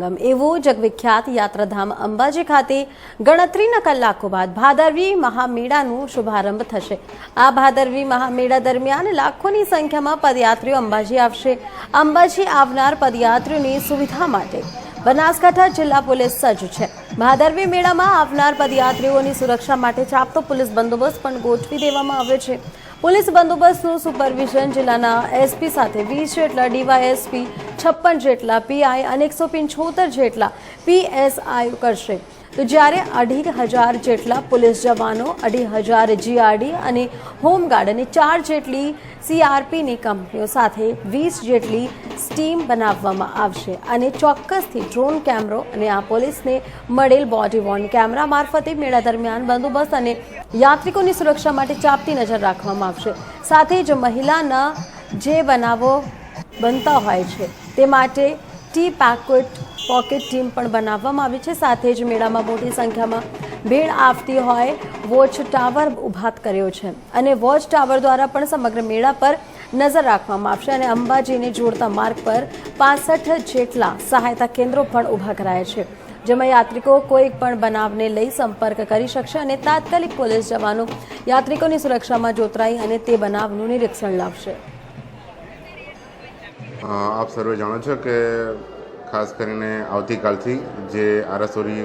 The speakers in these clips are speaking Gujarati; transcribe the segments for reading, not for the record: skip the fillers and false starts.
હંગમ એવું જગવિખ્યાત યાત્રાધામ અંબાજી ખાતે ગણતરીના કલાકો બાદ ભાદરવી મહામેળાનું શુભારંભ થશે। આ ભાદરવી મહામેળા દરમિયાન લાખોની સંખ્યામાં પદયાત્રીઓ અંબાજી આવશે। અંબાજી આવનાર પદયાત્રીઓની સુવિધા માટે બનાસકાંઠા જિલ્લા પોલીસ સજ્જ છે। ભાદરવી મેળામાં આવનાર પદયાત્રીઓની સુરક્ષા માટે ચાપતો પોલીસ બંદોબસ્ત પણ ગોઠવી દેવામાં આવ્યો છે। પોલીસ બંદોબસ્તનું સુપરવિઝન જિલ્લાના એસપી સાથે 20 જેટલા ડીવાયએસપી, 56 જેટલા પીઆઈ અને 175 જેટલા પીએસઆઈ કરશે। તો જ્યારે 2,500 જેટલા પોલીસ જવાનો, 2,500 જીઆરડી અને હોમગાર્ડ અને 4 જેટલી સીઆરપીની કંપનીઓ સાથે 20 જેટલી ટીમ બનાવવામાં આવશે અને ચોક્કસથી ડ્રોન કેમેરો અને આ પોલીસને મળેલ બોડી વોર્ન કેમેરા મારફતે મેળા દરમિયાન બંદોબસ્ત અને યાત્રિકોની સુરક્ષા માટે ચાંપતી નજર રાખવામાં આવશે। સાથે જ મહિલાના જે બનાવો બનતા હોય છે તે માટે ટી પોકેટ ટીમ પણ બનાવવામાં આવી છે। સાથે જ મેળામાં મોટી સંખ્યામાં ભીડ આવતી હોય વોચ ટાવર ઊભા કર્યો છે અને વોચ ટાવર દ્વારા પણ સમગ્ર મેળા પર નજર રાખવામાં આવશે અને અંબાજીને જોડતા માર્ગ પર 65 જેટલા સહાયતા કેન્દ્રો પણ ઊભા કરાયા છે, જેમાં યાત્રિકો કોઈ પણ બનાવને લઈ સંપર્ક કરી શકશે અને તાત્કાલિક પોલીસ જવાનો યાત્રિકોની સુરક્ષામાં જોતરાઈ અને તે બનાવનું નિરીક્ષણ લાવશે। આપ સર્વે જાણો છો કે ખાસ કરીને આવતીકાલથી જે આરાસોરી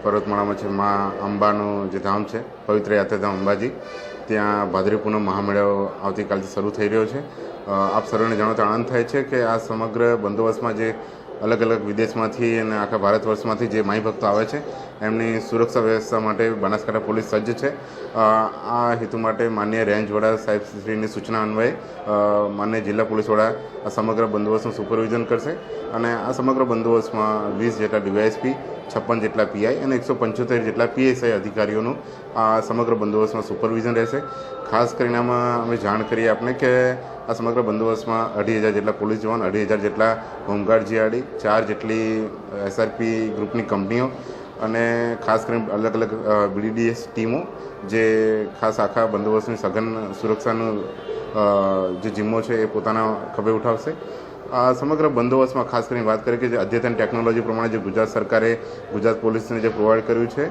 પર્વતમાળામાં છે મા અંબાનું જે ધામ છે, પવિત્ર યાત્રાધામ અંબાજી, ત્યાં ભાદરવી પૂનમ મહામેળો આવતીકાલથી શરૂ થઈ રહ્યો છે। આપ સર્વેને જાણો તો આનંદ થાય છે કે આ સમગ્ર બંદોબસ્તમાં જે અલગ અલગ વિદેશમાંથી અને આખા ભારત વર્ષમાંથી જે માઈ ભક્તો આવે છે એમની સુરક્ષા વ્યવસ્થા માટે બનાસકાંઠા પોલીસ સજ્જ છે। આ હેતુ માટે માનનીય રેન્જ વડા સાહેબશ્રીની સૂચના અન્વયે માનનીય જિલ્લા પોલીસ વડા આ સમગ્ર બંદોબસ્તનું સુપરવિઝન કરશે અને આ સમગ્ર બંદોબસ્તમાં 20 જેટલા ડીવાયએસપી, 56 જેટલા પીઆઈ અને 175 જેટલા પીએસઆઈ અધિકારીઓનું આ સમગ્ર બંદોબસ્તમાં સુપરવિઝન રહેશે। ખાસ કરીને આમાં અમે જાણ કરીએ આપને કે આ સમગ્ર બંદોબસ્તમાં 2,500 જેટલા પોલીસ જવાન, 2,500 જેટલા હોમગાર્ડ જીઆરડી, 4 જેટલી એસઆરપી ગ્રુપની કંપનીઓ અને ખાસ કરીને અલગ અલગ બીડીડીએસ ટીમો જે ખાસ આખા બંદોબસ્તની સઘન સુરક્ષાનું જે જિમ્મો છે એ પોતાના ખભે ઉઠાવશે। આ સમગ્ર બંદોબસ્તમાં ખાસ કરીને વાત કરીએ કે જે અદ્યતન ટેકનોલોજી પ્રમાણે જે ગુજરાત સરકારે ગુજરાત પોલીસને જે પ્રોવાઈડ કર્યું છે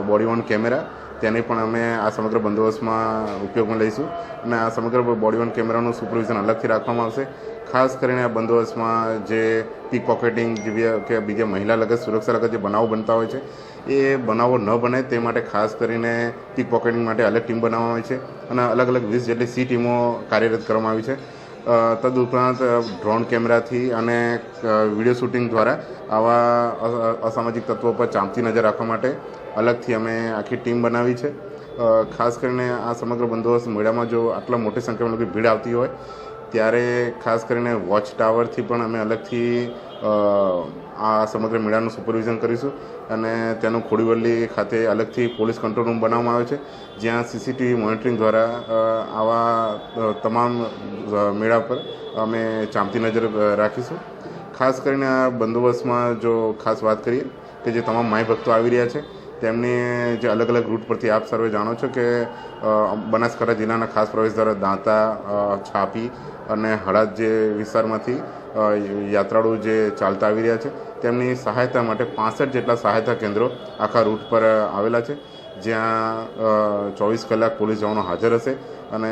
બોડી વોર્ન કેમેરા, તેને પણ અમે આ સમગ્ર બંદોબસ્તમાં ઉપયોગમાં લઈશું અને આ સમગ્ર બોડી વોર્ન કેમેરાનું સુપરવિઝન અલગથી રાખવામાં આવશે। ખાસ કરીને આ બંદોબસ્તમાં જે પીક પોકેટિંગ જેવી કે બીજા મહિલા લગત સુરક્ષા લગત જે બનાવો બનતા હોય છે એ બનાવો ન બને તે માટે ખાસ કરીને પીક પોકેટિંગ માટે અલગ ટીમ બનાવવામાં આવી છે અને અલગ અલગ 20 જેટલી સી ટીમો કાર્યરત કરવામાં આવી છે। તદુપરાંત ડ્રોન કેમેરાથી અને વિડીયો શૂટિંગ દ્વારા આવા અસામાજિક તત્વો પર ચાંપતી નજર રાખવા માટે અલગથી અમે આખી ટીમ બનાવી છે। ખાસ કરીને આ સમગ્ર બંદોબસ્ત મેળામાં જો આટલા મોટી સંખ્યામાં લોકો ભીડ આવતી હોય ત્યારે ખાસ કરીને વોચ ટાવરથી પણ અમે અલગથી આ સમગ્ર મેળાનું સુપરવિઝન કરીશું અને તેનું ખોડીવલી ખાતે અલગથી પોલીસ કંટ્રોલ રૂમ બનાવવામાં આવ્યો છે, જ્યાં સીસીટીવી મોનિટરિંગ દ્વારા આવા તમામ મેળા પર અમે ચાંપતી નજર રાખીશું। ખાસ કરીને આ બંદોબસ્તમાં જો ખાસ વાત કરીએ કે જે તમામ માઈ ભક્તો આવી રહ્યા છે તેમની જે અલગ અલગ રૂટ પરથી આપ સર્વે જાણો છો કે બનાસકાંઠા જિલ્લાના ખાસ પ્રવેશદ્વાર દાંતા, છાપી અને હળાદ જે વિસ્તારમાંથી યાત્રાળુ જે ચાલતા આવી રહ્યા છે તેમની સહાયતા માટે 65 જેટલા સહાયતા કેન્દ્રો આખા રૂટ પર આવેલા છે, જ્યાં 24 કલાક પોલીસ જવાનો હાજર હશે અને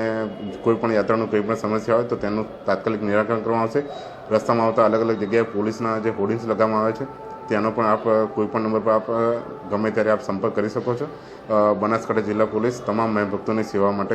કોઈ પણ યાત્રાનું કોઈ પણ સમસ્યા હોય તો તેનું તાત્કાલિક નિરાકરણ કરવામાં આવશે। રસ્તામાં આવતા અલગ અલગ જગ્યાએ પોલીસના જે હોર્ડિંગ્સ લગાવવામાં આવે છે તેનો પણ આપ કોઈ પણ નંબર પર આપ ગમે ત્યારે આપ સંપર્ક કરી શકો છો। બનાસકાંઠા જિલ્લા પોલીસ તમામ માઈ ભક્તોની સેવા માટે